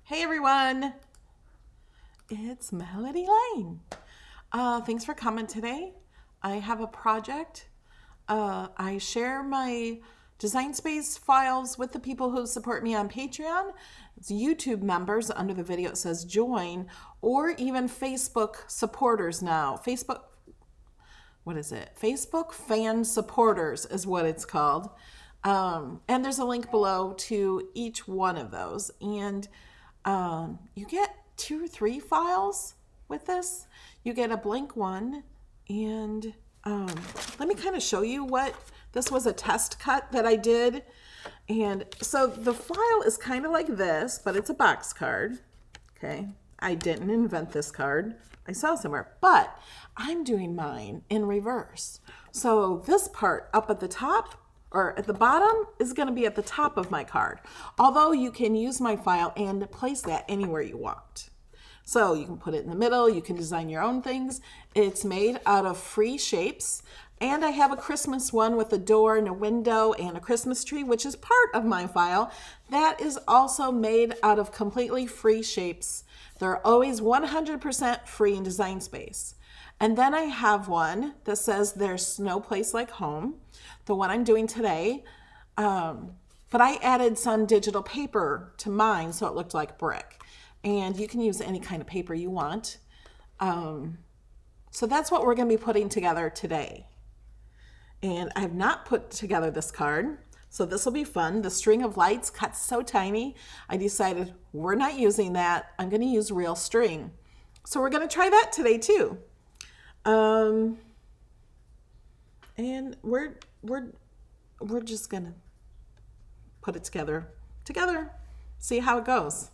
Hey everyone, it's Melody Lane. Thanks for coming today. I have a project. I share my Design Space files with the people who support me on Patreon. It's YouTube members. Under the video it says join, or even Facebook supporters now. Facebook fan supporters is what it's called. And there's a link below to each one of those. And you get 2 or 3 files with this. You get a blank one, and let me kind of show you what this was. A test cut that I did. And so the file is kind of like this, but it's a box card. Okay, I didn't invent this card. I saw somewhere, but I'm doing mine in reverse. So this part up at the top or at the bottom is going to be at the top of my card. Although you can use my file and place that anywhere you want. So you can put it in the middle, you can design your own things. It's made out of free shapes. And I have a Christmas one with a door and a window and a Christmas tree, which is part of my file. That is also made out of completely free shapes. They're always 100% free in Design Space. And then I have one that says there's no place like home, the one I'm doing today. But I added some digital paper to mine so it looked like brick. And you can use any kind of paper you want. So that's what we're going to be putting together today. And I have not put together this card, so this will be fun. The string of lights cut so tiny, I decided we're not using that. I'm going to use real string. So we're going to try that today too. And we're just going to put it together, see how it goes.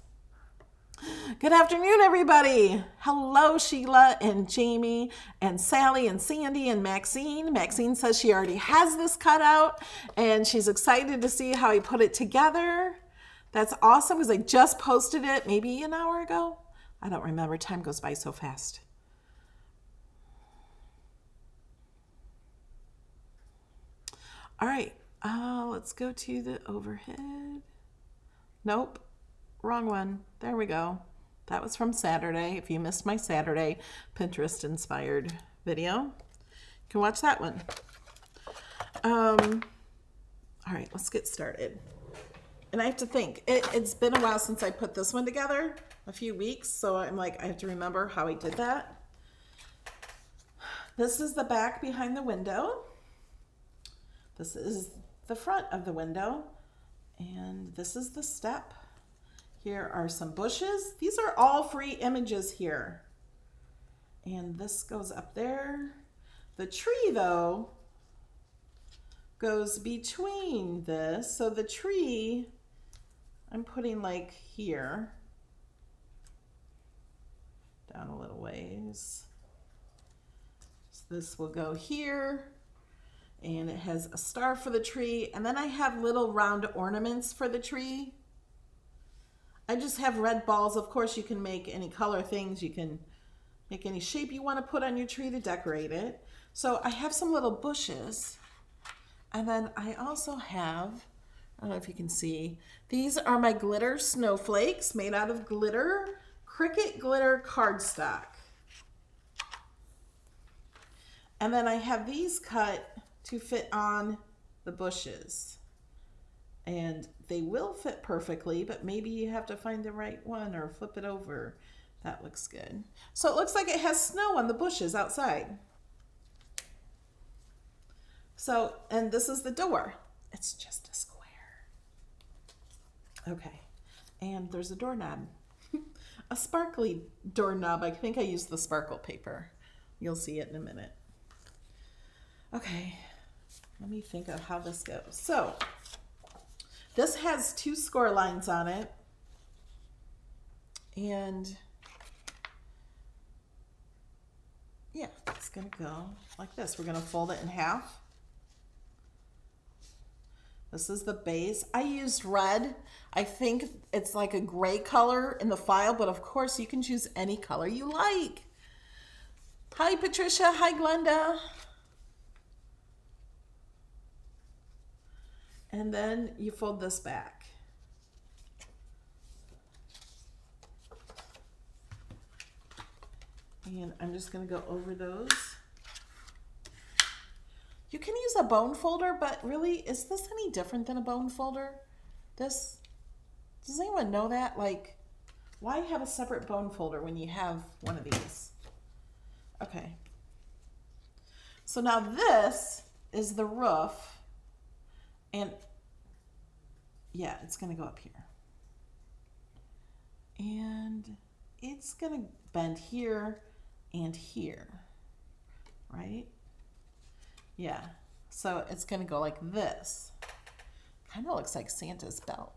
Good afternoon, everybody. Hello, Sheila and Jamie and Sally and Sandy and Maxine. Maxine says she already has this cut out and she's excited to see how I put it together. That's awesome because I just posted it maybe an hour ago. I don't remember. Time goes by so fast. All right, let's go to the overhead. Nope. Wrong one. There we go. That was from Saturday. If you missed my Saturday Pinterest inspired video, you can watch that one. All right, let's get started. And I have to think, it's been a while since I put this one together, a few weeks. So I'm like, I have to remember how I did that. This is the back behind the window. This is the front of the window. And this is the step. Here are some bushes. These are all free images here. And this goes up there. The tree, though, goes between this. So the tree, I'm putting like here. Down a little ways. So this will go here. And it has a star for the tree. And then I have little round ornaments for the tree. I just have red balls. Of course, you can make any color things. You can make any shape you want to put on your tree to decorate it. So I have some little bushes. And then I also have, I don't know if you can see, these are my glitter snowflakes made out of glitter, Cricut glitter cardstock. And then I have these cut to fit on the bushes. And they will fit perfectly, but maybe you have to find the right one or flip it over. That looks good. So it looks like it has snow on the bushes outside. So, and this is the door. It's just a square. Okay, and there's a doorknob. A sparkly doorknob. I think I used the sparkle paper. You'll see it in a minute. Okay, let me think of how this goes. So, this has 2 score lines on it, and yeah, it's gonna go like this. We're gonna fold it in half. This is the base. I used red. I think it's like a gray color in the file, but of course you can choose any color you like. Hi, Patricia. Hi, Glenda. And then you fold this back. And I'm just going to go over those. You can use a bone folder, but really, is this any different than a bone folder? Does anyone know that? Like, why have a separate bone folder when you have one of these? Okay. So now this is the roof, and yeah, it's going to go up here. And it's going to bend here and here, right? Yeah, so it's going to go like this. Kind of looks like Santa's belt.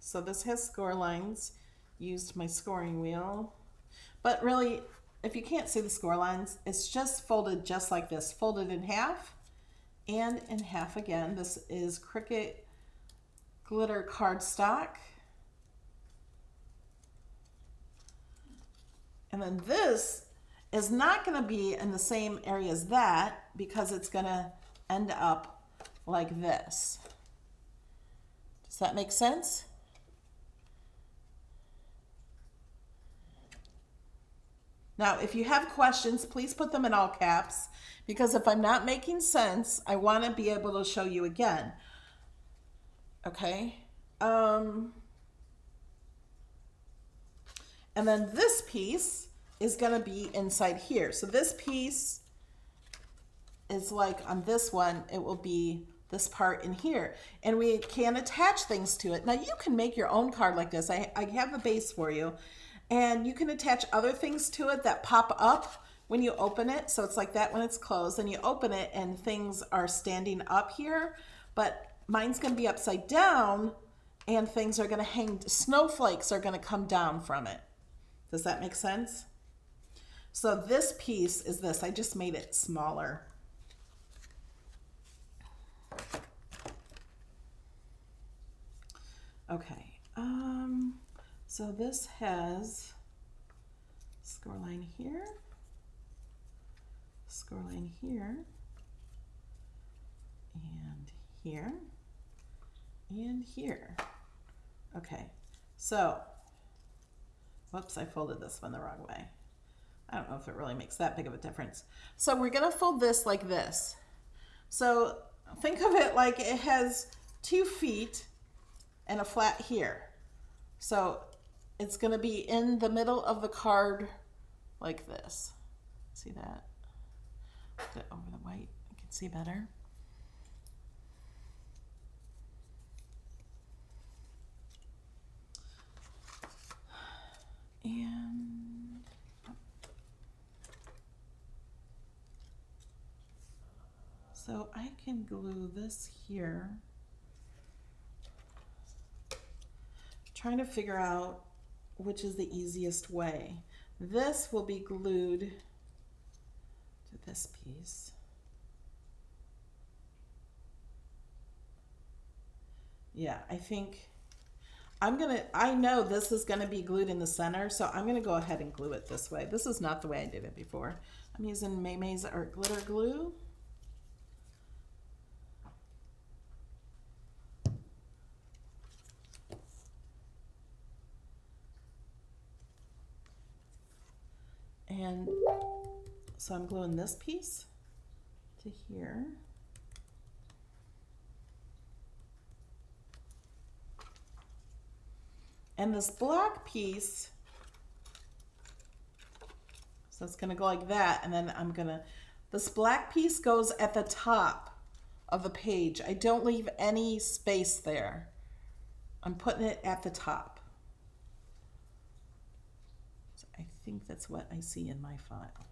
So this has score lines. Used my scoring wheel. But really, if you can't see the score lines, it's just folded just like this. Folded in half and in half again. This is Cricut glitter cardstock. And then this is not going to be in the same area as that because it's going to end up like this. Does that make sense? Now, if you have questions, please put them in all caps, because if I'm not making sense, I want to be able to show you again. Okay? And then this piece is going to be inside here. So this piece is like on this one, it will be this part in here. And we can attach things to it. Now you can make your own card like this. I have a base for you. And you can attach other things to it that pop up when you open it. So it's like that when it's closed. And you open it and things are standing up here. But mine's going to be upside down and things are going to hang, snowflakes are going to come down from it. Does that make sense? So this piece is this. I just made it smaller. Okay. So this has score line here, score line here, and here, and here. Okay. So, whoops, I folded this one the wrong way. I don't know if it really makes that big of a difference. So we're going to fold this like this. So think of it like it has 2 feet and a flat here. So it's going to be in the middle of the card like this. See that? Put it over the white. You can see better. And so I can glue this here. Trying to figure out which is the easiest way. This will be glued to this piece. Yeah, I think I know this is gonna be glued in the center, so I'm gonna go ahead and glue it this way. This is not the way I did it before. I'm using Maymay's Art Glitter Glue. And so I'm gluing this piece to here. And this black piece, so it's gonna go like that, and then this black piece goes at the top of the page. I don't leave any space there. I'm putting it at the top. I think that's what I see in my file.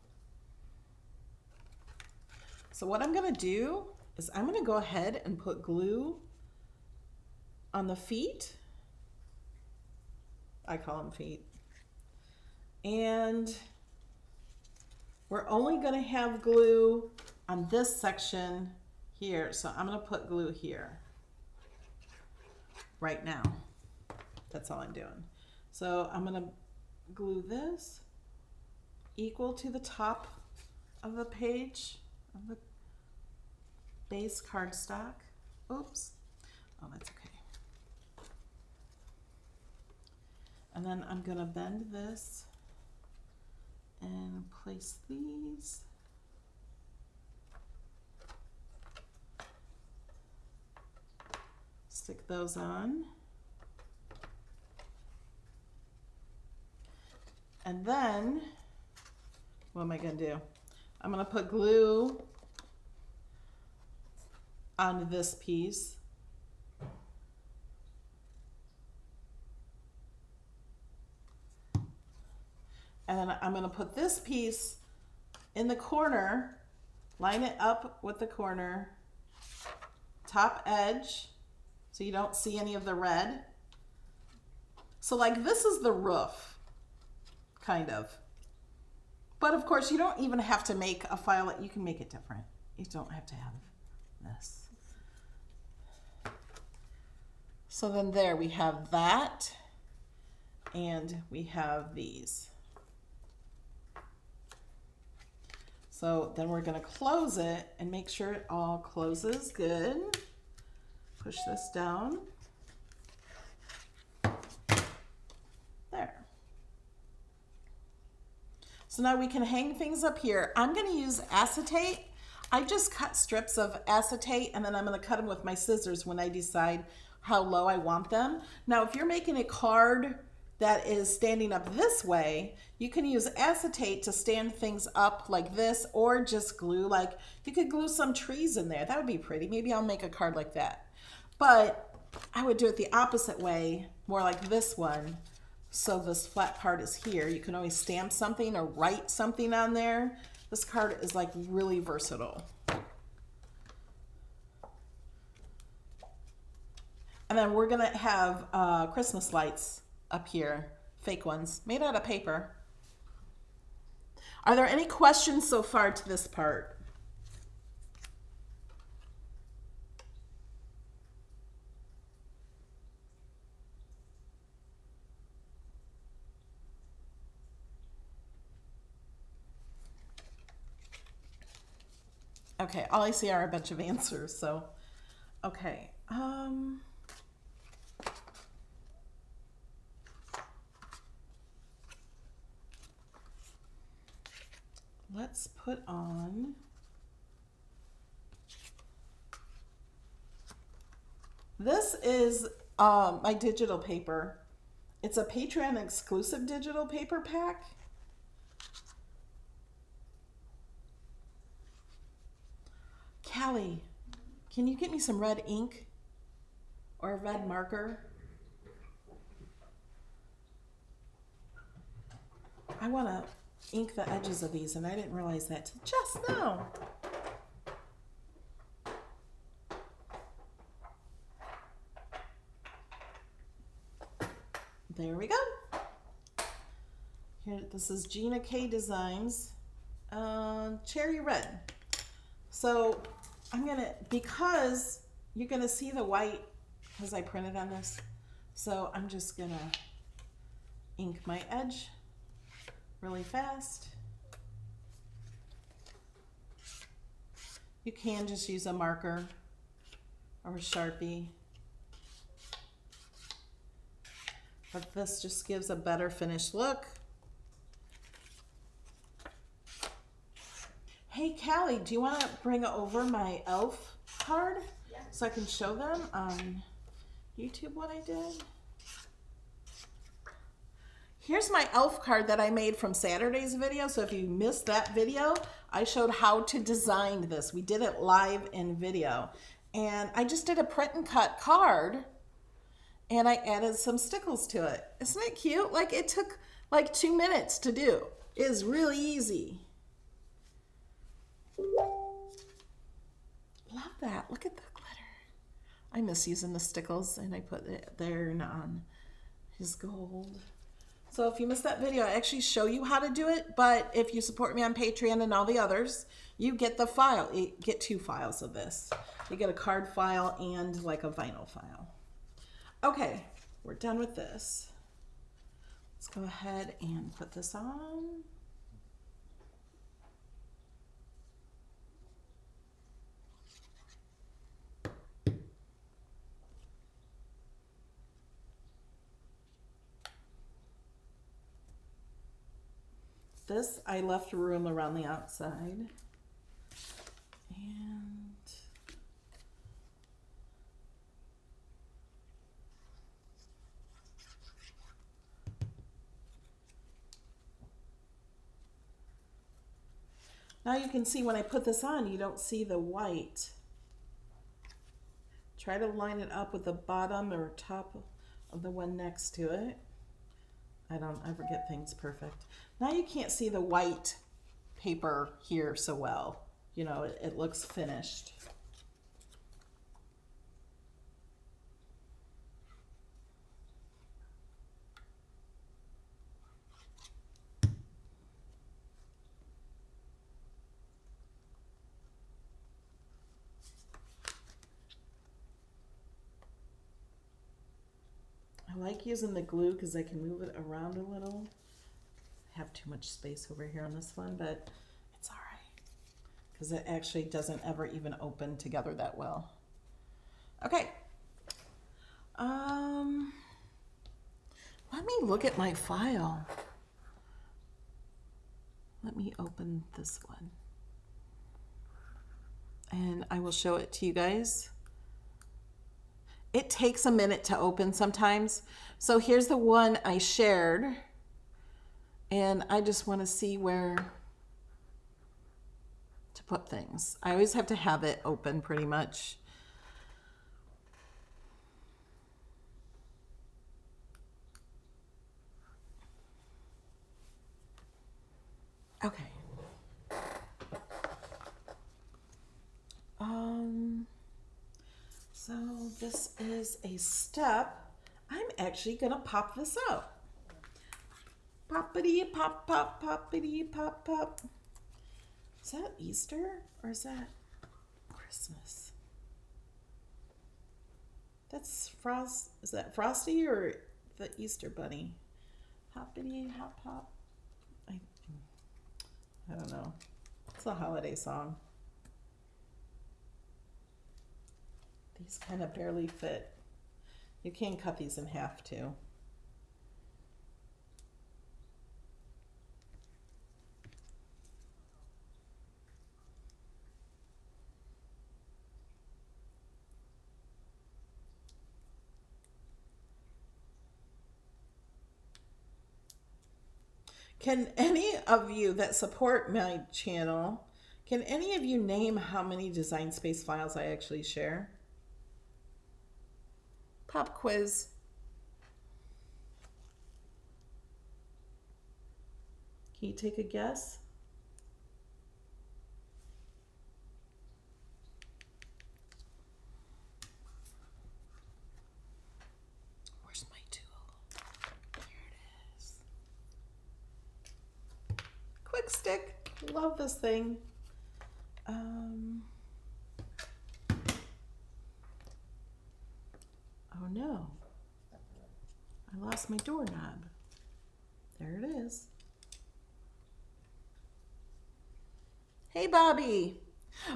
So what I'm going to do is I'm going to go ahead and put glue on the feet. I call them feet. And we're only going to have glue on this section here. So I'm going to put glue here right now. That's all I'm doing. So I'm going to glue this equal to the top of the page of the base cardstock. Oops. Oh, that's okay. And then I'm going to bend this and place these. Stick those on. And then, what am I going to do? I'm going to put glue on this piece. And then I'm going to put this piece in the corner, line it up with the corner, top edge, so you don't see any of the red. So like this is the roof, kind of. But of course you don't even have to make a file, you can make it different. You don't have to have this. So then there we have that, and we have these. So then we're going to close it and make sure it all closes good. Push this down. There. So now we can hang things up here. I'm going to use acetate. I just cut strips of acetate and then I'm going to cut them with my scissors when I decide how low I want them. Now if you're making a card that is standing up this way, you can use acetate to stand things up like this, or just glue, like you could glue some trees in there. That would be pretty. Maybe I'll make a card like that. But I would do it the opposite way, more like this one. So this flat part is here. You can always stamp something or write something on there. This card is like really versatile. And then we're gonna have Christmas lights up here, fake ones, made out of paper. Are there any questions so far to this part? Okay, all I see are a bunch of answers, so, okay. Let's put on this is my digital paper. It's a Patreon exclusive digital paper pack. Callie, can you get me some red ink or a red marker? I want to ink the edges of these, and I didn't realize that till just now. There we go. Here, this is Gina K Designs, cherry red. So I'm gonna, because you're gonna see the white, because I printed on this. So I'm just gonna ink my edge really fast. You can just use a marker or a Sharpie, but this just gives a better finished look. Hey Callie, do you want to bring over my elf card? Yeah. So I can show them on YouTube what I did? Here's my elf card that I made from Saturday's video. So if you missed that video, I showed how to design this. We did it live in video. And I just did a print and cut card and I added some stickles to it. Isn't it cute? Like it took like 2 minutes to do. It is really easy. Love that. Look at the glitter. I miss using the stickles and I put it there and on his gold. So if you missed that video, I actually show you how to do it, but if you support me on Patreon and all the others, you get the file. You get 2 files of this. You get a card file and like a vinyl file. Okay, we're done with this. Let's go ahead and put this on. This, I left room around the outside. And now you can see when I put this on, you don't see the white. Try to line it up with the bottom or top of the one next to it. I don't ever get things perfect. Now you can't see the white paper here so well. You know, it looks finished. I like using the glue because I can move it around a little. I have too much space over here on this one, but it's all right because it actually doesn't ever even open together that well. Okay. Let me look at my file. Let me open this one. And I will show it to you guys. It takes a minute to open sometimes. So here's the one I shared. And I just want to see where to put things. I always have to have it open pretty much. Okay. So this is a step. I'm actually gonna pop this out. Poppity pop pop poppity pop pop. Is that Easter or is that Christmas? That's Frost. Is that Frosty or the Easter Bunny? Hoppity hop hop. I don't know. It's a holiday song. These kind of barely fit. You can cut these in half too. Can any of you that support my channel, can any of you name how many Design Space files I actually share? Pop quiz. Can you take a guess? Where's my tool? Here it is. Quick stick. Love this thing. Oh no, I lost my doorknob. There it is. Hey, Bobby.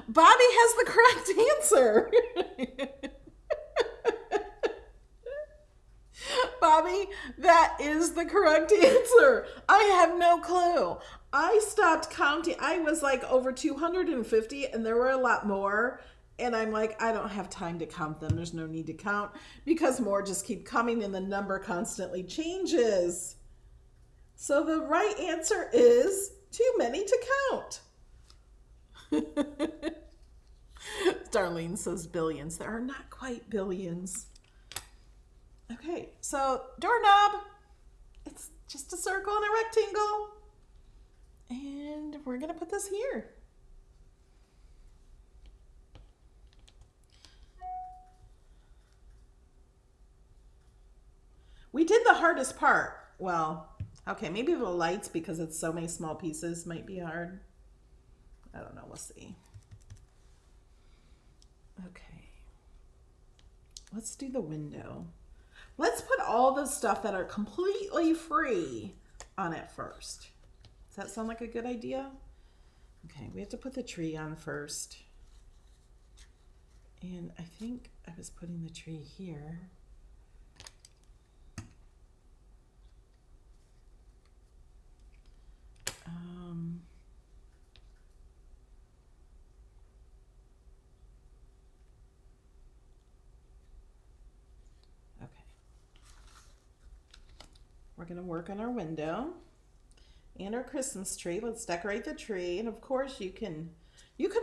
Bobby has the correct answer. Bobby, that is the correct answer. I have no clue. I stopped counting. I was like over 250 and there were a lot more. And I'm like, I don't have time to count them. There's no need to count because more just keep coming and the number constantly changes. So the right answer is too many to count. Darlene says billions. There are not quite billions. Okay, so doorknob. It's just a circle and a rectangle. And we're going to put this here. We did the hardest part. Well, okay, maybe the lights because it's so many small pieces might be hard. I don't know, we'll see. Okay. Let's do the window. Let's put all the stuff that are completely free on it first. Does that sound like a good idea? Okay, we have to put the tree on first. And I think I was putting the tree here. we're going to work on our window and our Christmas tree. Let's decorate the tree. And of course you could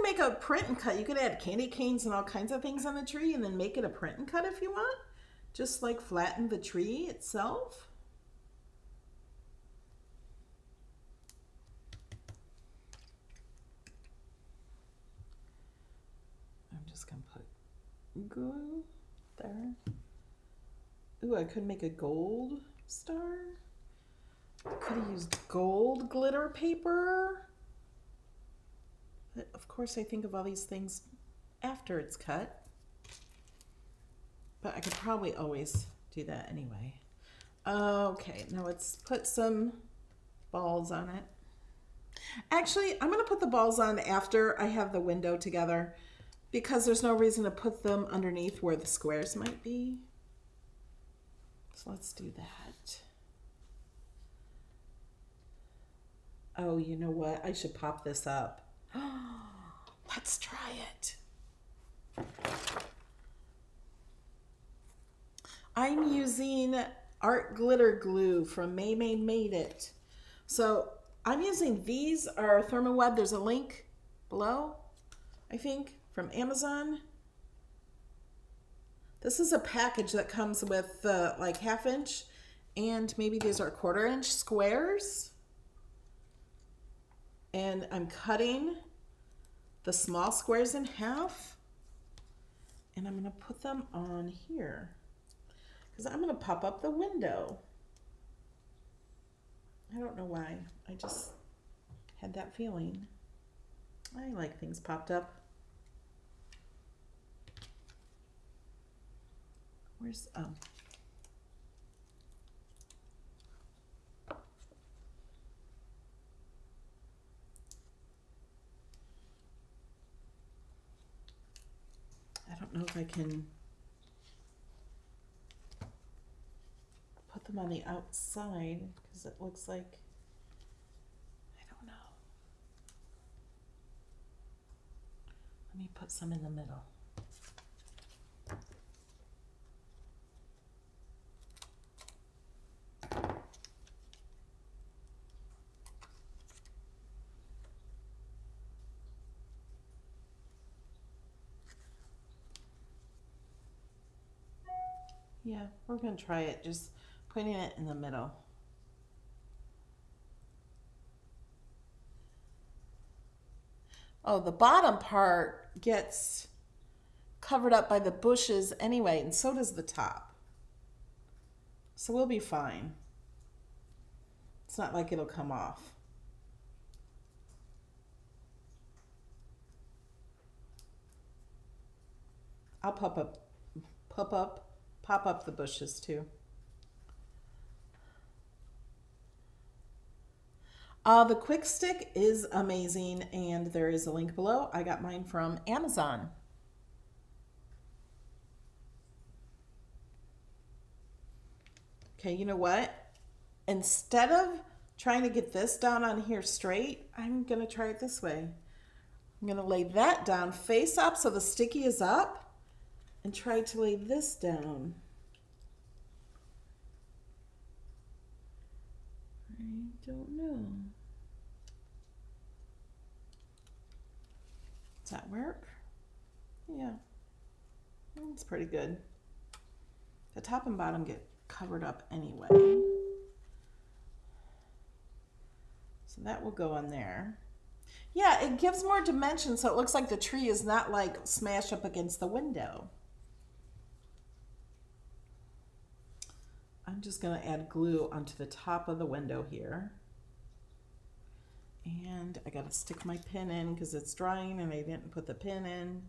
make a print and cut. You could add candy canes and all kinds of things on the tree and then make it a print and cut if you want. Just like flatten the tree itself. I'm just going to put glue there. Ooh, I could make a gold star. I could have used gold glitter paper. But of course, I think of all these things after it's cut. But I could probably always do that anyway. Okay, now let's put some balls on it. Actually, I'm going to put the balls on after I have the window together because there's no reason to put them underneath where the squares might be. So let's do that. Oh, you know what? I should pop this up. Let's try it. I'm using art glitter glue from May Made It. So I'm using, these are Thermoweb. There's a link below, I think, from Amazon. This is a package that comes with like 1/2 inch and maybe these are 1/4 inch squares. And I'm cutting the small squares in half and I'm going to put them on here because I'm going to pop up the window. I don't know why. I just had that feeling. I like things popped up. Where's, oh. I don't know if I can put them on the outside because it looks like, I don't know. Let me put some in the middle. Yeah, we're going to try it, just putting it in the middle. Oh, the bottom part gets covered up by the bushes anyway, and so does the top. So we'll be fine. It's not like it'll come off. I'll pop up the bushes too. The quick stick is amazing and there is a link below. I got mine from Amazon. Okay, you know what? Instead of trying to get this down on here straight, I'm gonna try it this way. I'm gonna lay that down face up so the sticky is up and try to lay this down. I don't know. Does that work? Yeah, it's pretty good. The top and bottom get covered up anyway. So that will go on there. Yeah, it gives more dimension so it looks like the tree is not like smashed up against the window. I'm just going to add glue onto the top of the window here. And I got to stick my pin in because it's drying and I didn't put the pin in.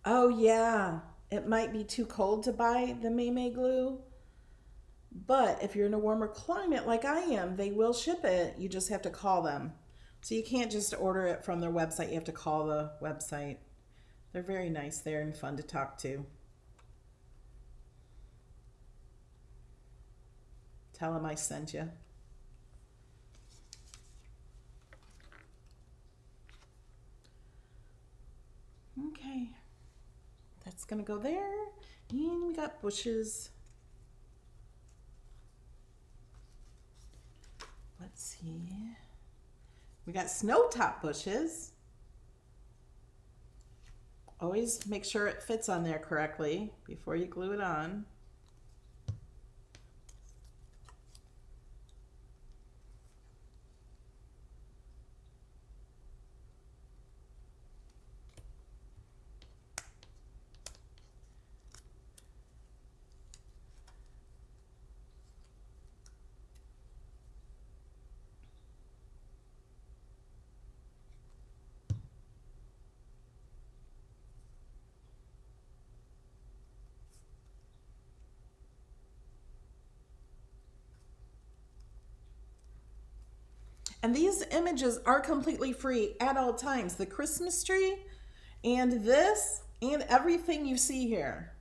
Oh yeah, it might be too cold to buy the May glue, but if you're in a warmer climate like I am, they will ship it. You just have to call them. So you can't just order it from their website. You have to call the website. They're very nice there and fun to talk to. Tell them I sent you. Okay. That's going to go there. And we got bushes. Let's see. We got snow top bushes. Always make sure it fits on there correctly before you glue it on. And these images are completely free at all times. The Christmas tree and this and everything you see here.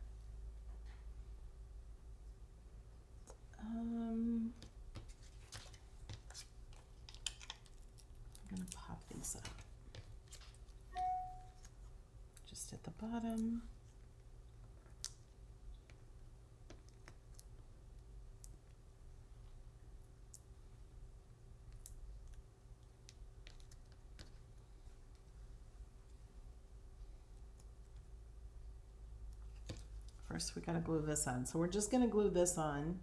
I'm going to pop these up. Just at the bottom. First, we got to glue this on. So we're just going to glue this on.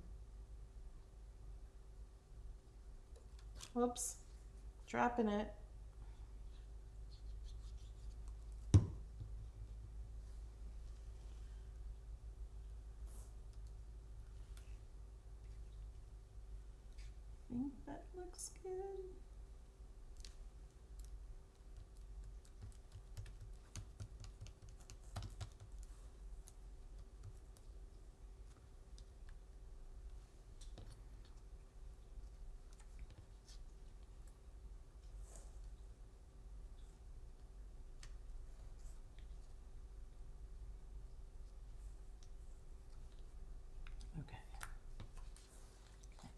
Whoops, dropping it. I think that looks good.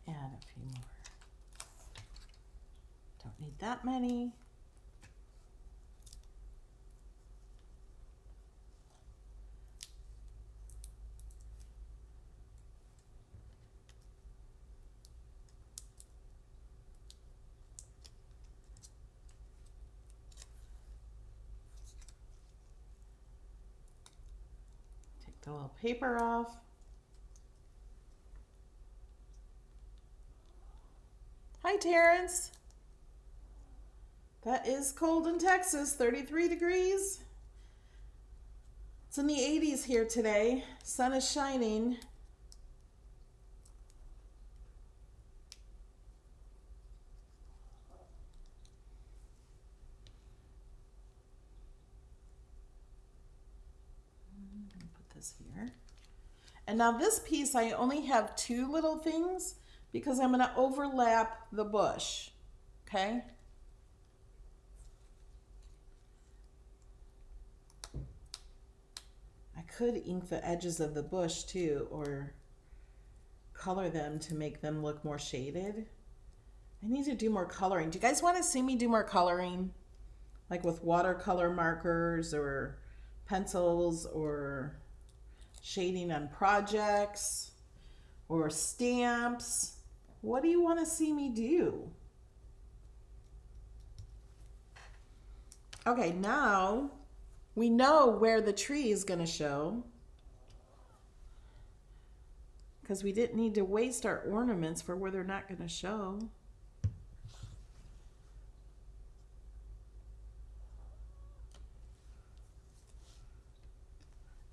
Add a few more. Don't need that many. Take the little paper off. Hi, Terrence. That is cold in Texas, 33 degrees. It's in the 80s here today. Sun is shining. I'm going to put this here. And now this piece, I only have two little things because I'm going to overlap the bush, okay? I could ink the edges of the bush too, or color them to make them look more shaded. I need to do more coloring. Do you guys want to see me do more coloring? Like with watercolor markers or pencils or shading on projects or stamps? What do you want to see me do? Okay, now we know where the tree is going to show because we didn't need to waste our ornaments for where they're not going to show.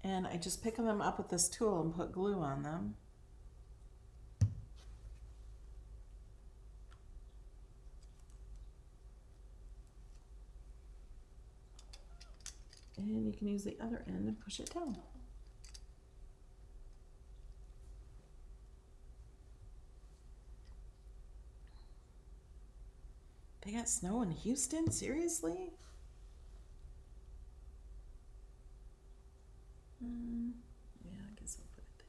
And I just pick them up with this tool and put glue on them. And you can use the other end and push it down. They got snow in Houston? Seriously? Yeah, I guess I'll put it there.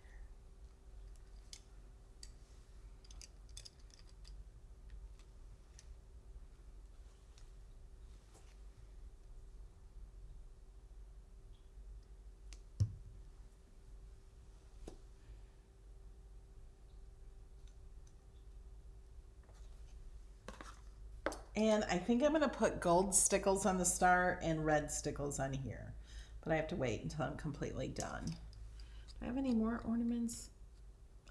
And I think I'm going to put gold stickles on the star and red stickles on here. But I have to wait until I'm completely done. Do I have any more ornaments?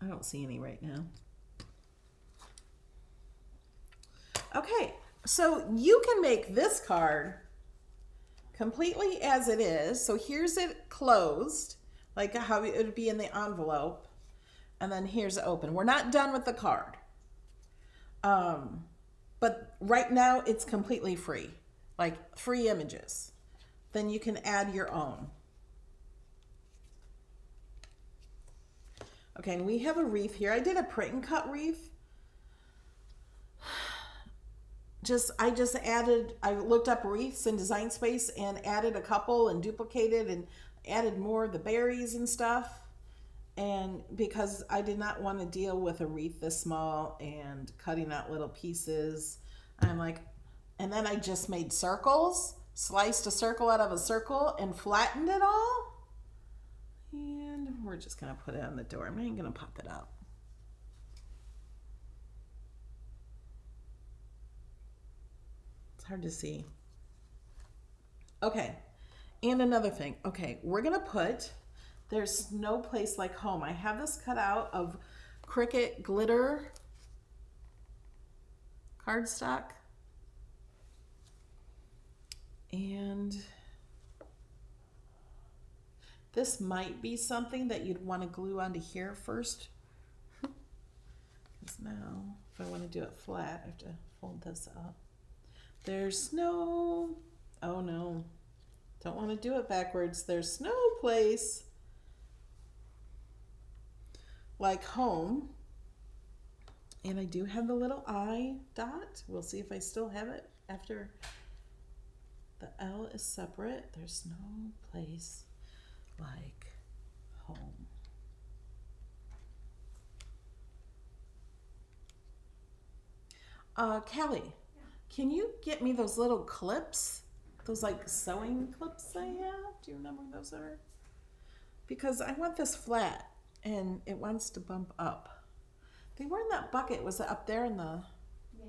I don't see any right now. Okay, so you can make this card completely as it is. So here's it closed, like how it would be in the envelope. And then here's it open. We're not done with the card. But right now it's completely free, like free images. Then you can add your own. Okay, and we have a wreath here. I did a print and cut wreath. I looked up wreaths in Design Space and added a couple and duplicated and added more of the berries and stuff. And because I did not want to deal with a wreath this small and cutting out little pieces, I'm like, and then I just made circles, sliced a circle out of a circle and flattened it all. And we're just going to put it on the door. I'm not even going to pop it up. It's hard to see. Okay. And another thing. Okay, we're going to put, there's no place like home. I have this cut out of Cricut glitter cardstock. And this might be something that you'd want to glue onto here first. Because now, if I want to do it flat, I have to fold this up. There's no, oh no, don't want to do it backwards. There's no place like home. And I do have the little I dot. We'll see if I still have it after the L is separate. There's no place like home. Callie, yeah. Can you get me those little clips? Those like sewing clips I have? Do you remember what those are? Because I want this flat and it wants to bump up. They were in that bucket. Was it up there in the... Yeah.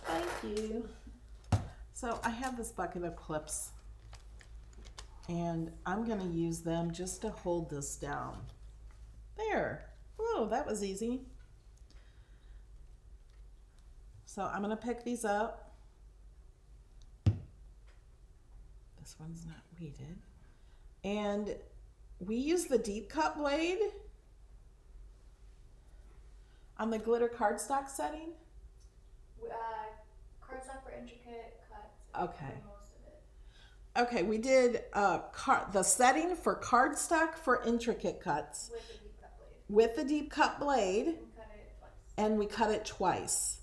Thank you. So I have this bucket of clips and I'm going to use them just to hold this down. There. Whoa, that was easy. So I'm going to pick these up. This one's not weeded. And we use the deep cut blade on the glitter cardstock setting. Cardstock for intricate cuts. Okay. For most of it. Okay, we did the setting for cardstock for intricate cuts. With the deep cut blade. With the deep cut blade. And cut it twice. And we cut it twice.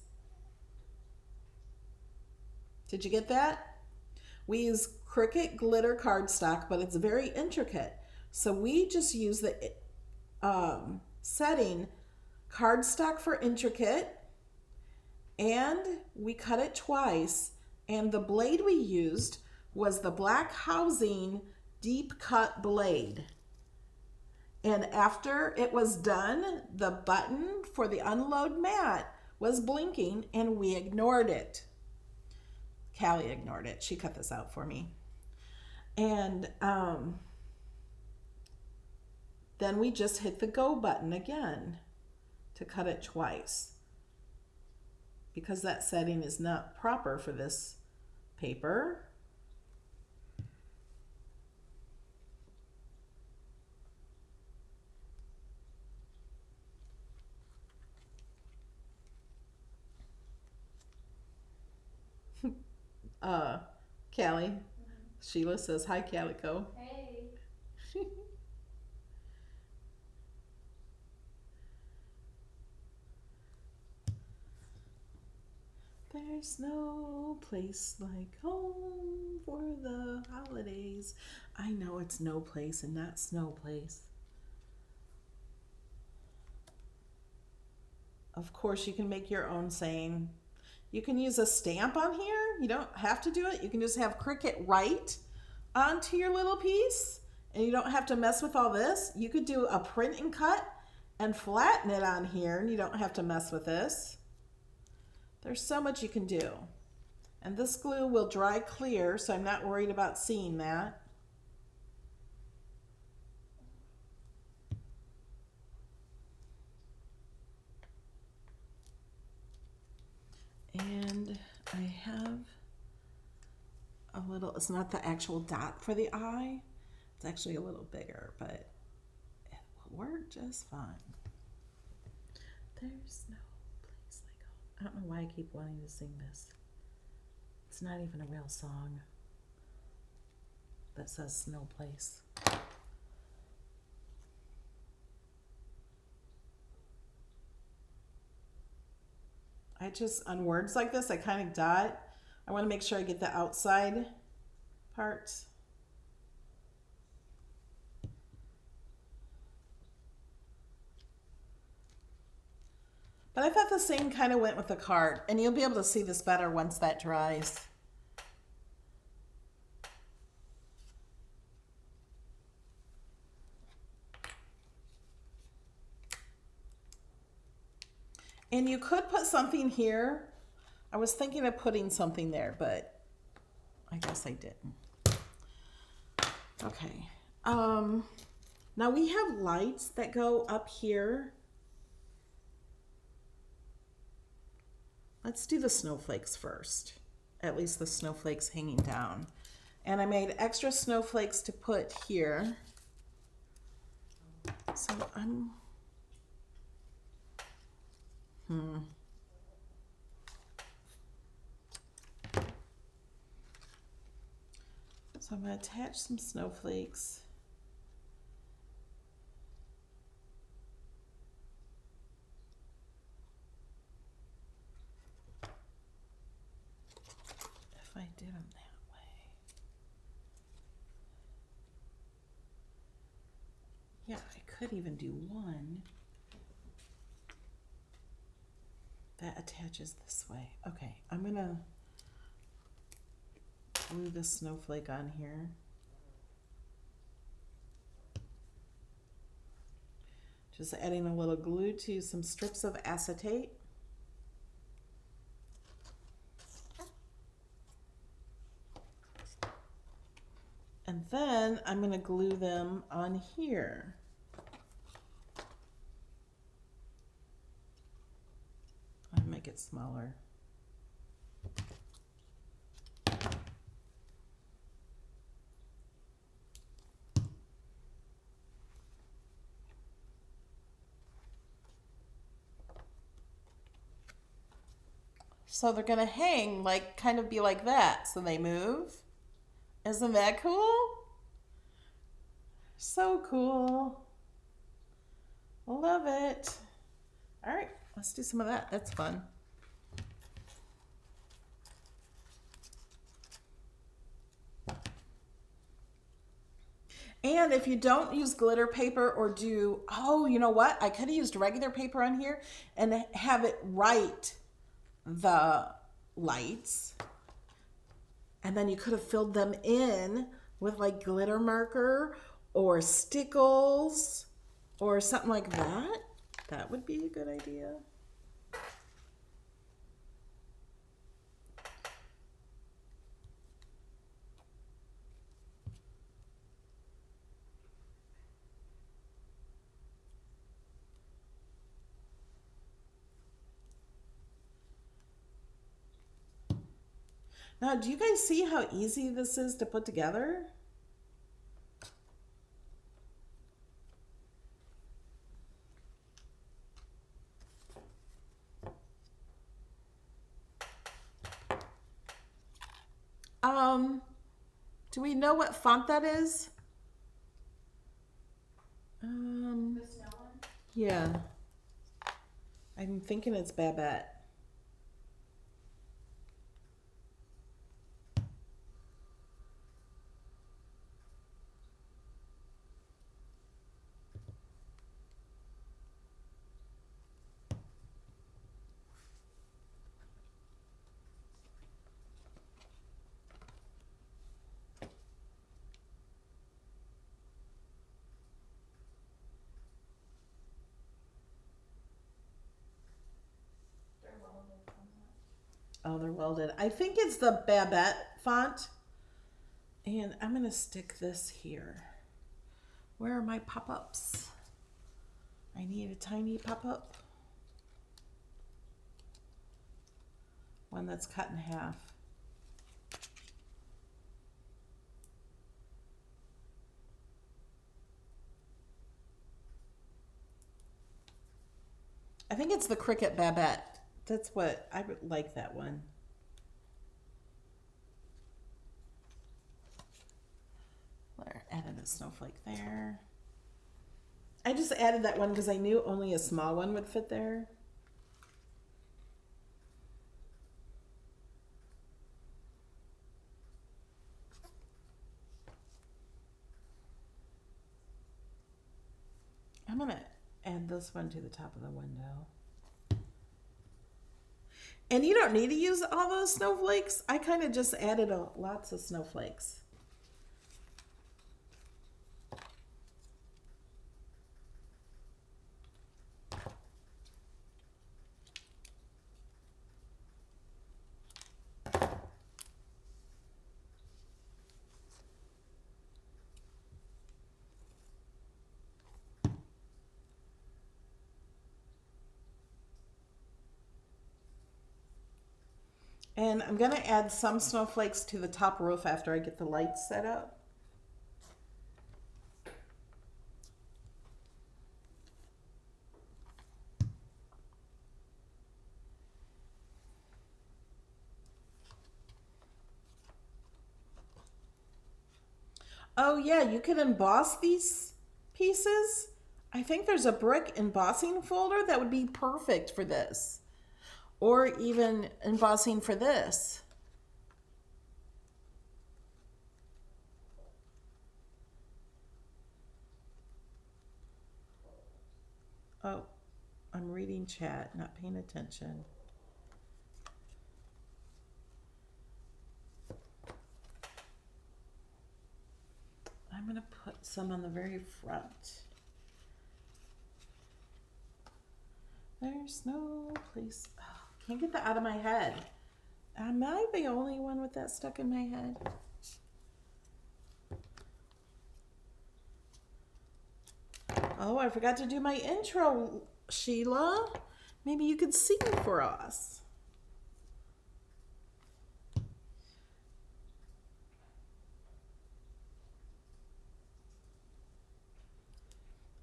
Did you get that? We use Cricut glitter cardstock, but it's very intricate. So we just use the setting cardstock for intricate, and we cut it twice. And the blade we used was the Black Housing deep cut blade. And after it was done, the button for the unload mat was blinking and we ignored it. Callie ignored it. She cut this out for me. And then we just hit the go button again to cut it twice. Because that setting is not proper for this paper. Callie. Sheila says, hi, Calico. Hey. There's no place like home for the holidays. I know it's no place and not snow place. Of course, you can make your own saying. You can use a stamp on here. You don't have to do it. You can just have Cricut write onto your little piece, and you don't have to mess with all this. You could do a print and cut and flatten it on here, and you don't have to mess with this. There's so much you can do. And this glue will dry clear, so I'm not worried about seeing that. And I have a little, it's not the actual dot for the eye. It's actually a little bigger, but it will work just fine. There's no place like home. I don't know why I keep wanting to sing this. It's not even a real song that says no place. I just, on words like this, I kind of dot. I want to make sure I get the outside parts. But I thought the same kind of went with the card, and you'll be able to see this better once that dries. And you could put something here. I was thinking of putting something there, but I guess I didn't. Okay. Now we have lights that go up here. Let's do the snowflakes first. At least the snowflakes hanging down. And I made extra snowflakes to put here. So So I'm going to attach some snowflakes. If I did them that way. Yeah, I could even do one that attaches this way. Okay, I'm going to glue the snowflake on here. Just adding a little glue to some strips of acetate. And then I'm going to glue them on here. I'll make it smaller. So they're going to hang like, kind of be like that. So they move. Isn't that cool? So cool. Love it. All right, let's do some of that. That's fun. And if you don't use glitter paper or do, oh, you know what? I could have used regular paper on here and have it write the lights. And then you could have filled them in with like glitter marker or stickles or something like that. That would be a good idea. Now, do you guys see how easy this is to put together? Do we know what font that is? The snow one? Yeah. I'm thinking it's Babette. welded. I think it's the Babette font. And I'm going to stick this here. Where are my pop-ups? I need a tiny pop-up. One that's cut in half. I think it's the Cricut Babette. That's what, I would like that one. There, added a snowflake there. I just added that one because I knew only a small one would fit there. I'm gonna add this one to the top of the window. And you don't need to use all those snowflakes. I kind of just added lots of snowflakes. And I'm going to add some snowflakes to the top roof after I get the lights set up. Oh yeah, you could emboss these pieces. I think there's a brick embossing folder that would be perfect for this. Or even embossing for this. Oh, I'm reading chat, not paying attention. I'm going to put some on the very front. There's no place. Oh, can't get that out of my head. Am I the only one with that stuck in my head? Oh, I forgot to do my intro, Sheila. Maybe you could sing for us.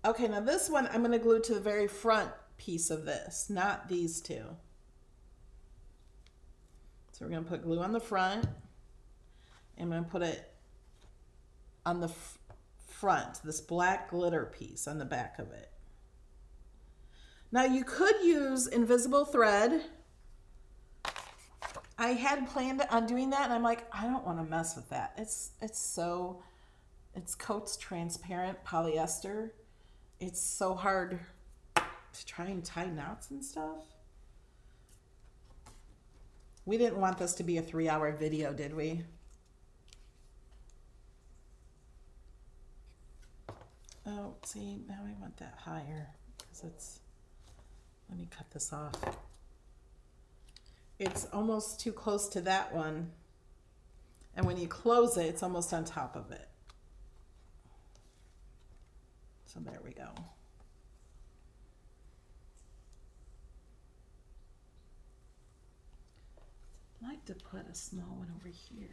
Okay, now this one I'm going to glue to the very front piece of this, not these two. So we're going to put glue on the front. I'm going to put it on the front, this black glitter piece on the back of it. Now you could use invisible thread. I had planned on doing that and I'm like, I don't want to mess with that. It's coats transparent polyester. It's so hard to try and tie knots and stuff. We didn't want this to be a 3-hour video, did we? Oh, see, now I want that higher because it's, let me cut this off. It's almost too close to that one. And when you close it, it's almost on top of it. So there we go. I'd like to put a small one over here.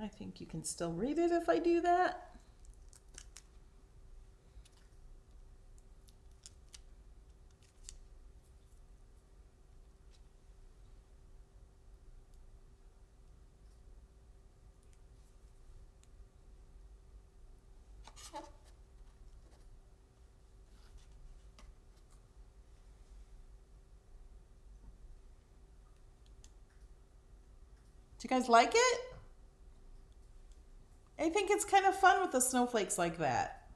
I think you can still read it if I do that. Do you guys like it? I think it's kind of fun with the snowflakes like that.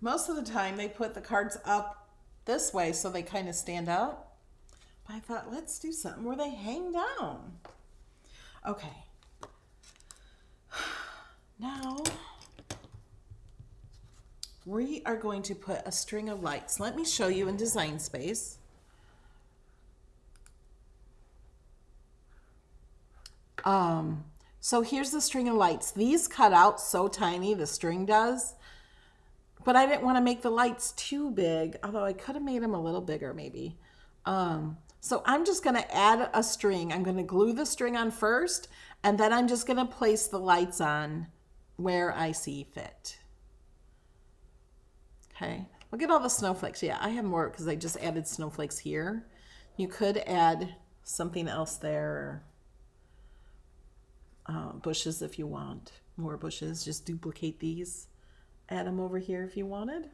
Most of the time they put the cards up this way so they kind of stand out. But I thought, let's do something where they hang down. Okay. Now we are going to put a string of lights. Let me show you in Design Space. So here's the string of lights. These cut out so tiny, the string does. But I didn't want to make the lights too big, although I could have made them a little bigger maybe. So I'm just going to add a string. I'm going to glue the string on first, and then I'm just going to place the lights on where I see fit. Okay, look at all the snowflakes. Yeah, I have more because I just added snowflakes here. You could add something else there. Bushes if you want. More bushes, just duplicate these. Add them over here if you wanted.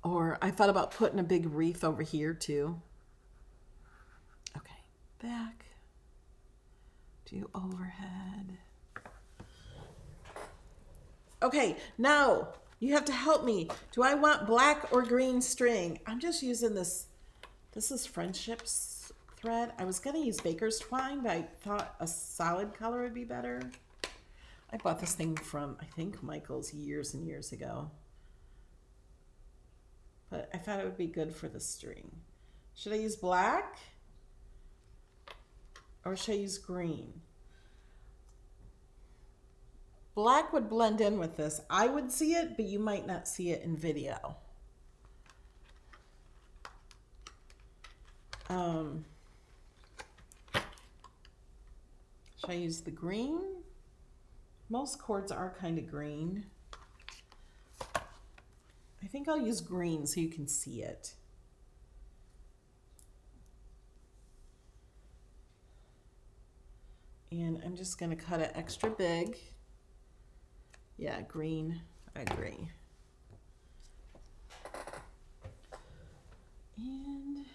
Or I thought about putting a big wreath over here too. Okay, back to overhead. Okay, now you have to help me. Do I want black or green string? I'm just using this. This is Friendships thread. I was going to use Baker's twine, but I thought a solid color would be better. I bought this thing from, I think, Michael's years and years ago. But I thought it would be good for the string. Should I use black? Or should I use green? Black would blend in with this. I would see it, but you might not see it in video. Should I use the green? Most cords are kind of green. I think I'll use green so you can see it. And I'm just going to cut it extra big. Yeah, green, I agree. And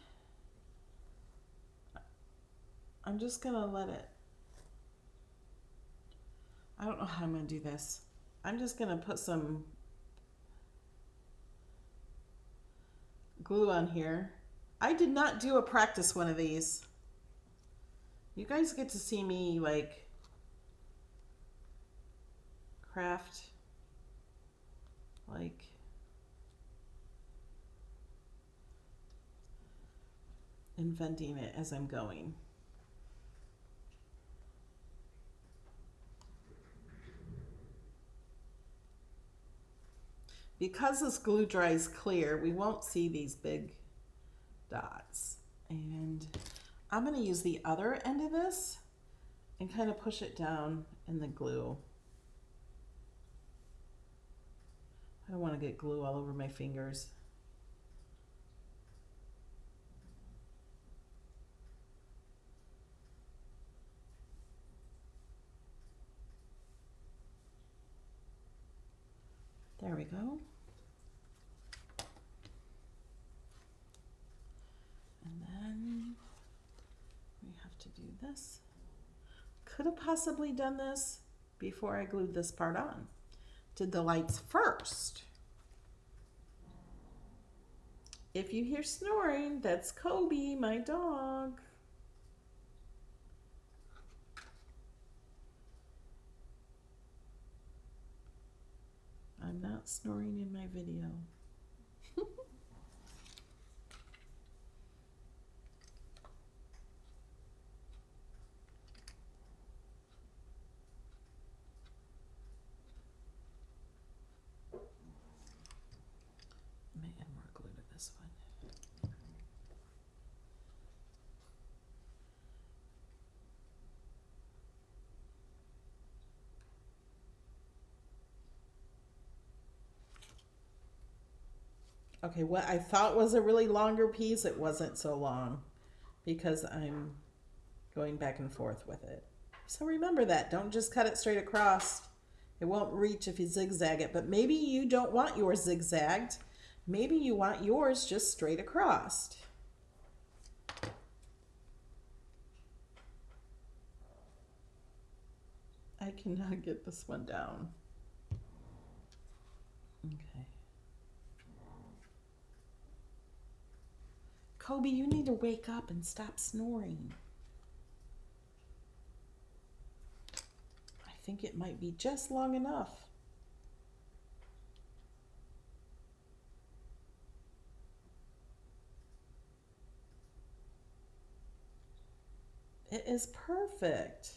I'm just going to let it, I don't know how I'm going to do this. I'm just going to put some glue on here. I did not do a practice one of these. You guys get to see me like craft, like inventing it as I'm going. Because this glue dries clear, we won't see these big dots. And I'm going to use the other end of this and kind of push it down in the glue. I don't want to get glue all over my fingers. There we go. And then we have to do this. Could have possibly done this before I glued this part on. Did the lights first. If you hear snoring, that's Kobe, my dog. I'm not snoring in my video. May add more glue to this one. Okay, what I thought was a really longer piece, it wasn't so long because I'm going back and forth with it. So remember that, don't just cut it straight across. It won't reach if you zigzag it, but maybe you don't want yours zigzagged. Maybe you want yours just straight across. I cannot get this one down. Okay. Kobe, you need to wake up and stop snoring. I think it might be just long enough. It is perfect.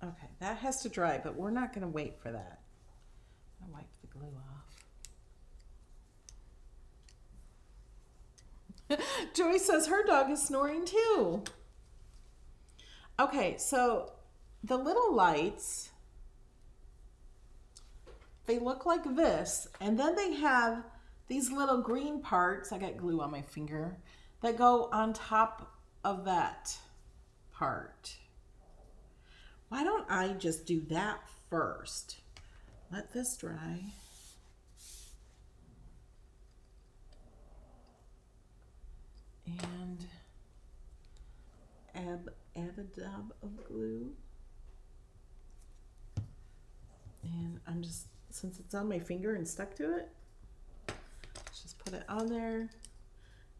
Okay, that has to dry, but we're not going to wait for that. I wipe the glue off. Joy says her dog is snoring too. Okay, so the little lights, they look like this, and then they have these little green parts, I got glue on my finger, that go on top of that part. Why don't I just do that first? Let this dry. And add a dab of glue. And I'm just, since it's on my finger and stuck to it, let's just put it on there,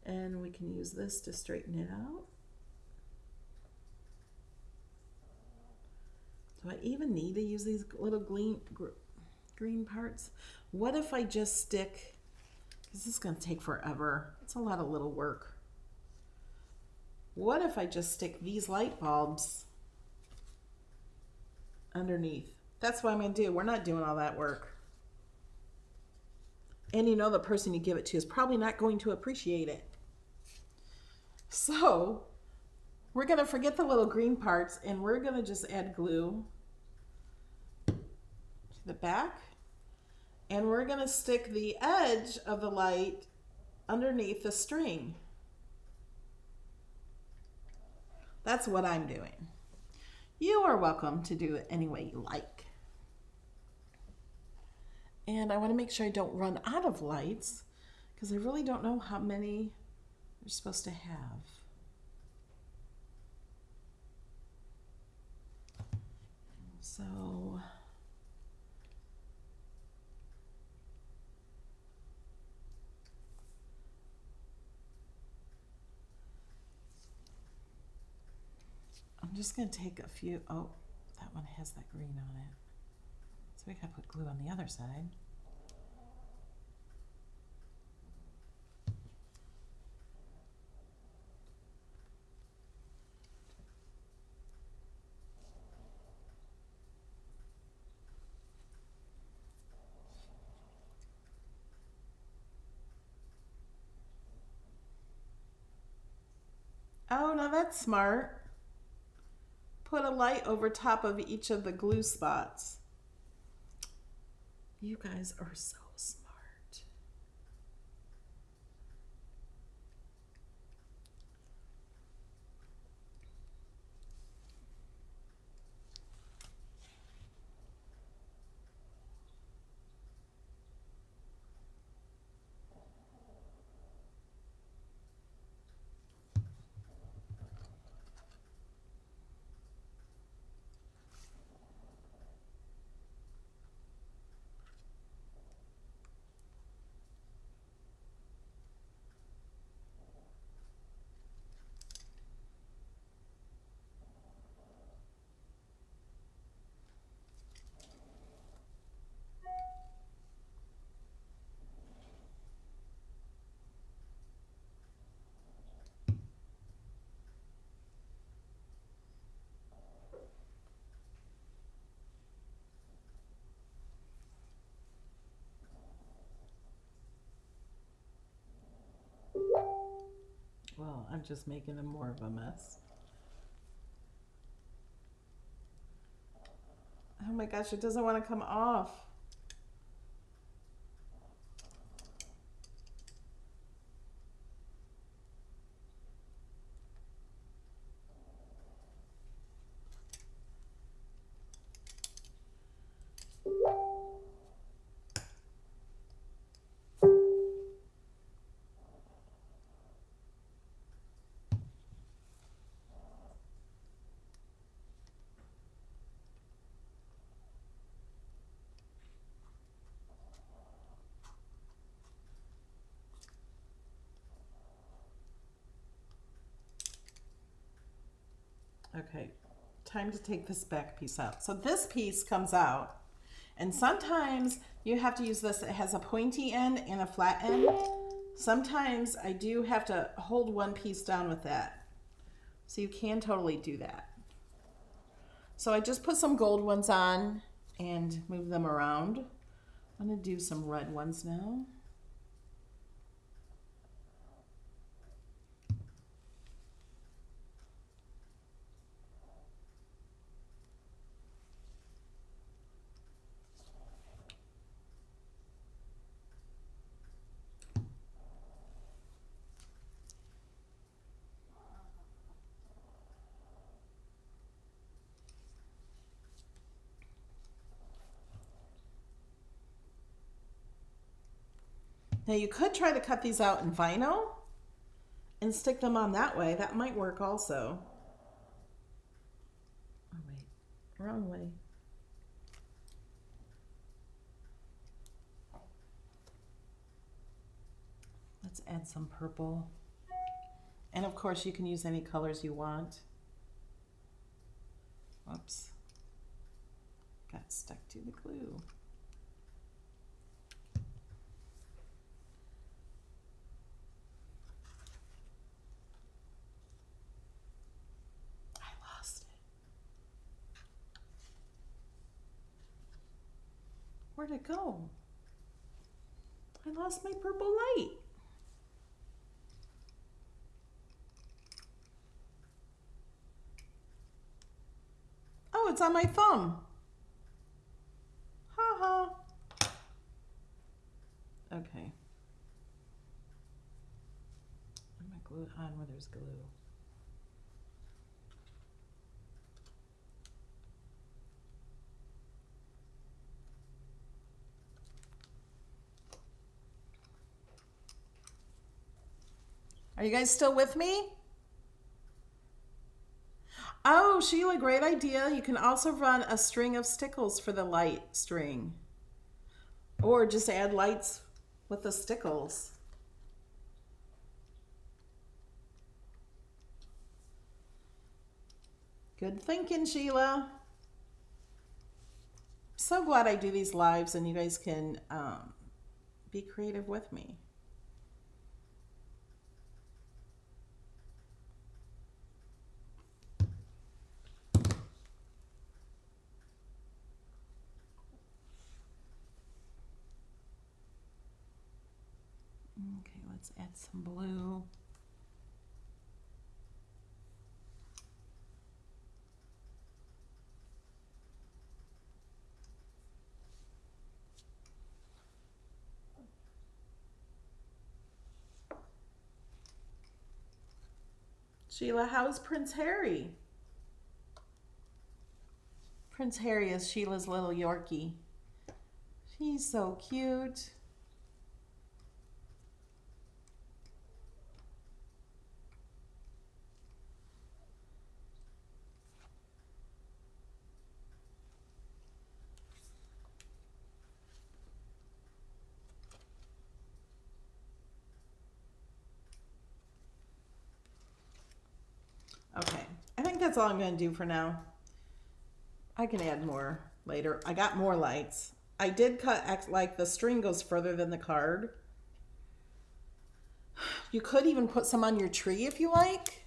and we can use this to straighten it out. Do I even need to use these little green parts? What if I just stick, because this is going to take forever. It's a lot of little work. What if I just stick these light bulbs underneath? That's what I'm going to do. We're not doing all that work. And you know the person you give it to is probably not going to appreciate it. So we're going to forget the little green parts, and we're going to just add glue to the back. And we're going to stick the edge of the light underneath the string. That's what I'm doing. You are welcome to do it any way you like. And I want to make sure I don't run out of lights, because I really don't know how many you're supposed to have. So I'm just going to take a few. Oh, that one has that green on it. So we got to put glue on the other side. Oh, now that's smart. Put a light over top of each of the glue spots. You guys are so smart. Well, I'm just making more of a mess. Oh my gosh, it doesn't want to come off. Okay, time to take this back piece out. So this piece comes out, and sometimes you have to use this. It has a pointy end and a flat end. Sometimes I do have to hold one piece down with that. So you can totally do that. So I just put some gold ones on and move them around. I'm gonna do some red ones now. Now you could try to cut these out in vinyl and stick them on that way. That might work also. Oh wait, wrong way. Let's add some purple. And of course you can use any colors you want. Whoops. Got stuck to the glue. Where'd it go? I lost my purple light. Oh, it's on my thumb. Ha ha. Okay. I'm gonna glue it on where there's glue. Are you guys still with me? Oh, Sheila, great idea. You can also run a string of stickles for the light string. Or just add lights with the stickles. Good thinking, Sheila. So glad I do these lives and you guys can be creative with me. Okay, let's add some blue. Sheila, how's Prince Harry? Prince Harry is Sheila's little Yorkie. He's so cute. Okay, I think that's all I'm going to do for now. I can add more later. I got more lights. I did cut, like the string goes further than the card. You could even put some on your tree if you like.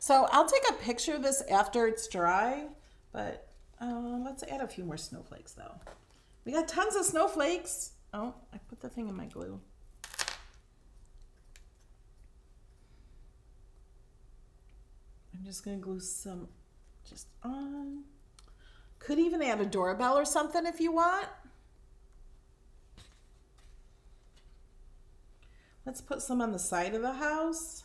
So I'll take a picture of this after it's dry, but let's add a few more snowflakes though. We got tons of snowflakes. Oh, I put the thing in my glue. I'm just gonna glue some just on. Could even add a doorbell or something if you want. Let's put some on the side of the house.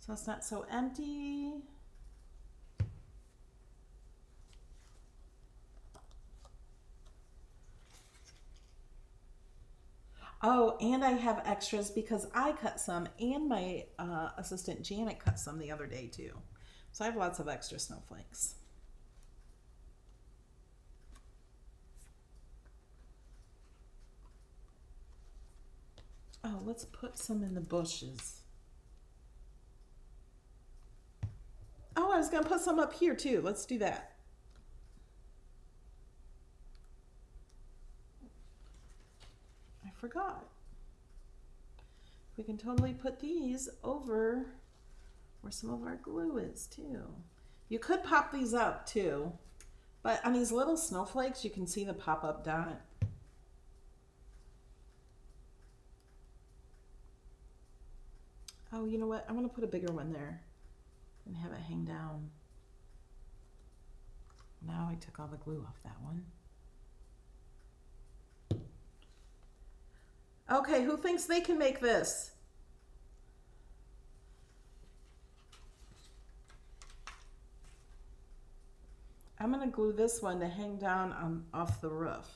So it's not so empty. Oh, and I have extras because I cut some and my assistant Janet cut some the other day too. So I have lots of extra snowflakes. Oh, let's put some in the bushes. Oh, I was going to put some up here too. Let's do that. I forgot. We can totally put these over where some of our glue is too. You could pop these up too, but on these little snowflakes, you can see the pop-up dot. Oh, you know what? I'm going to put a bigger one there and have it hang down. Now I took all the glue off that one. Okay, who thinks they can make this? I'm going to glue this one to hang down off the roof.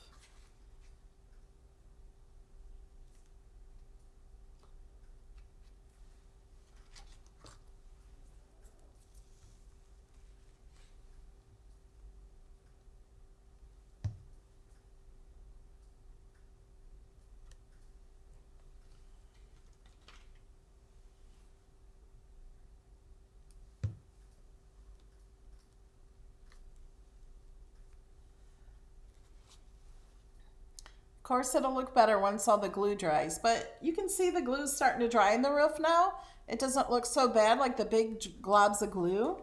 Of course, it'll look better once all the glue dries, but you can see the glue's starting to dry in the roof now. It doesn't look so bad like the big globs of glue.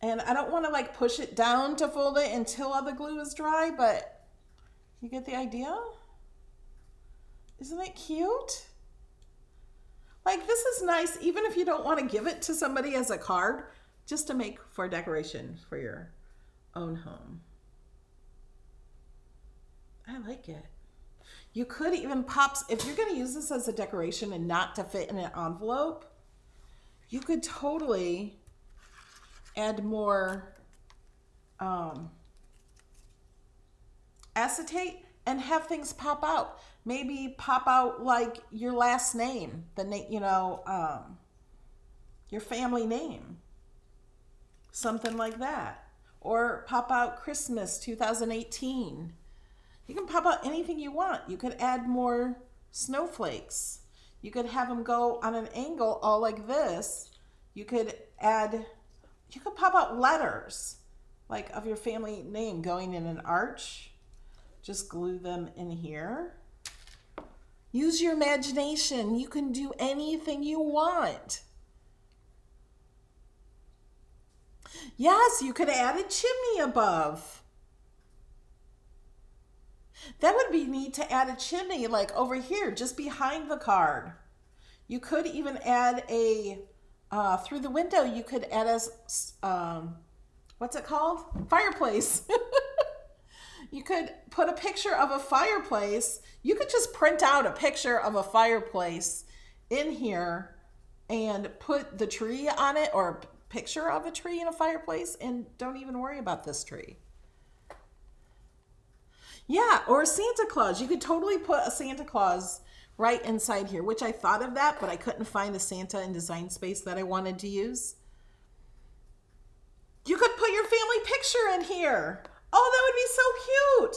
And I don't want to like push it down to fold it until all the glue is dry, but you get the idea? Isn't it cute? Like, this is nice, even if you don't want to give it to somebody as a card, just to make for decoration for your own home. I like it. You could even pop, if you're going to use this as a decoration and not to fit in an envelope, you could totally add more acetate and have things pop out. Maybe pop out like your last name, the name, you know, your family name, something like that. Or pop out Christmas 2018. You can pop out anything you want. You could add more snowflakes. You could have them go on an angle all like this. You could pop out letters like of your family name going in an arch. Just glue them in here. Use your imagination. You can do anything you want. Yes, you could add a chimney above. That would be neat to add a chimney like over here, just behind the card. You could even add a, through the window, you could add a, what's it called? Fireplace. You could put a picture of a fireplace. You could just print out a picture of a fireplace in here and put the tree on it, or a picture of a tree in a fireplace, and don't even worry about this tree. Yeah, or Santa Claus. You could totally put a Santa Claus right inside here, which I thought of that, but I couldn't find the Santa in Design Space that I wanted to use. You could put your family picture in here. Oh, that would be so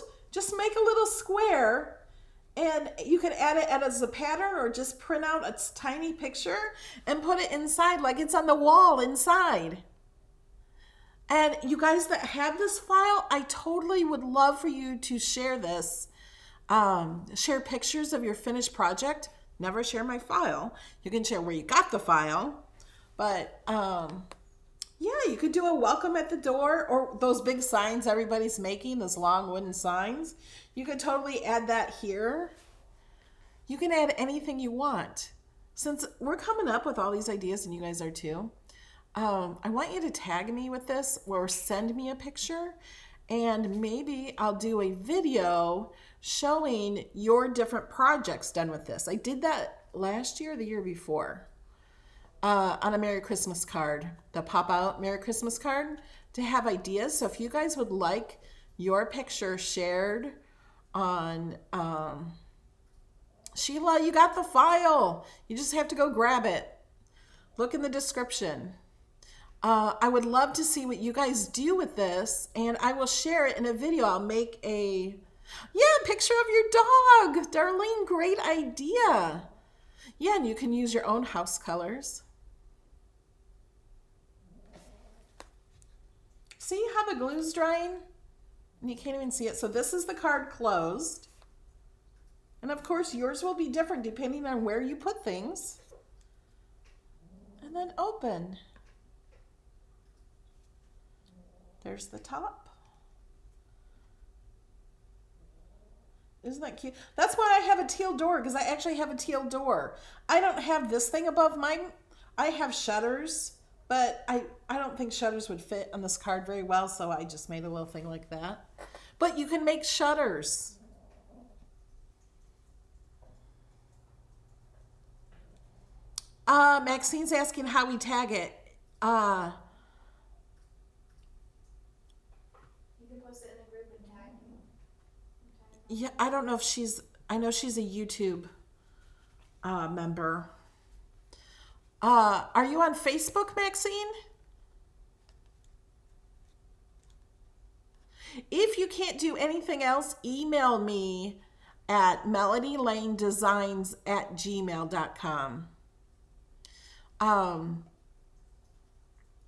cute. Just make a little square, and you could add it as a pattern or just print out a tiny picture and put it inside like it's on the wall inside. And you guys that have this file, I totally would love for you to share this. Share pictures of your finished project. Never share my file. You can share where you got the file. But yeah, you could do a welcome at the door, or those big signs everybody's making, those long wooden signs. You could totally add that here. You can add anything you want. Since we're coming up with all these ideas, and you guys are too, I want you to tag me with this or send me a picture, and maybe I'll do a video showing your different projects done with this. I did that last year or the year before on a Merry Christmas card, the pop-out Merry Christmas card, to have ideas. So if you guys would like your picture shared on Sheila, you got the file. You just have to go grab it. Look in the description. I would love to see what you guys do with this, and I will share it in a video. I'll make a, Yeah, picture of your dog. Darlene, great idea. Yeah, and you can use your own house colors. See how the glue's drying? And you can't even see it. So this is the card closed. And of course, yours will be different depending on where you put things. And then open. There's the top. Isn't that cute? That's why I have a teal door, because I actually have a teal door. I don't have this thing above mine. I have shutters, but I don't think shutters would fit on this card very well, so I just made a little thing like that. But you can make shutters. Maxine's asking how we tag it. You can post it in the group and tag me. Yeah, I don't know if I know she's a YouTube member. Are you on Facebook, Maxine? If you can't do anything else, email me at melodylanedesigns@gmail.com.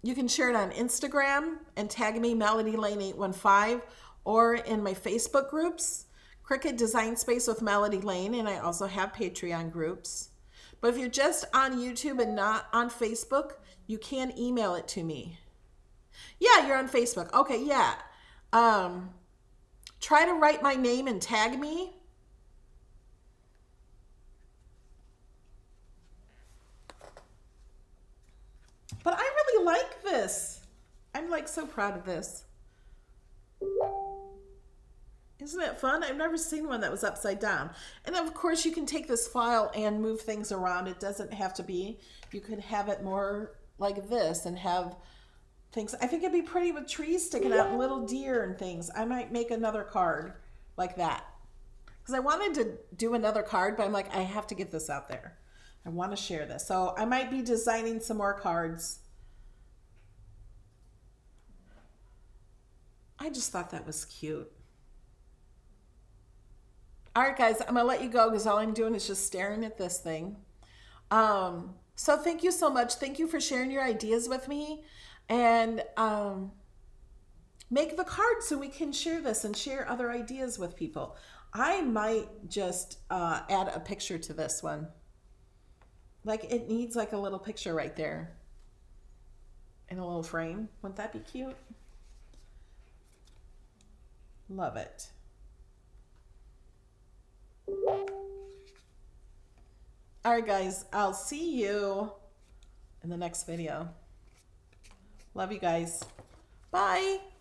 You can share it on Instagram and tag me melodylane815 or in my Facebook groups, Cricut Design Space with Melody Lane, and I also have Patreon groups. But if you're just on YouTube and not on Facebook, you can email it to me. Yeah, you're on Facebook. Okay, yeah. Try to write my name and tag me. But I really like this. I'm like so proud of this. Isn't it fun? I've never seen one that was upside down. And of course you can take this file and move things around. It doesn't have to be. You could have it more like this and have things. I think it'd be pretty with trees sticking out and little deer and things. I might make another card like that. Because I wanted to do another card, but I'm like, I have to get this out there. I want to share this. So I might be designing some more cards. I just thought that was cute. All right, guys, I'm going to let you go because all I'm doing is just staring at this thing. So thank you so much. Thank you for sharing your ideas with me. And make the card so we can share this and share other ideas with people. I might just add a picture to this one. Like it needs like a little picture right there in a little frame. Wouldn't that be cute? Love it. All right, guys, I'll see you in the next video. Love you guys. Bye.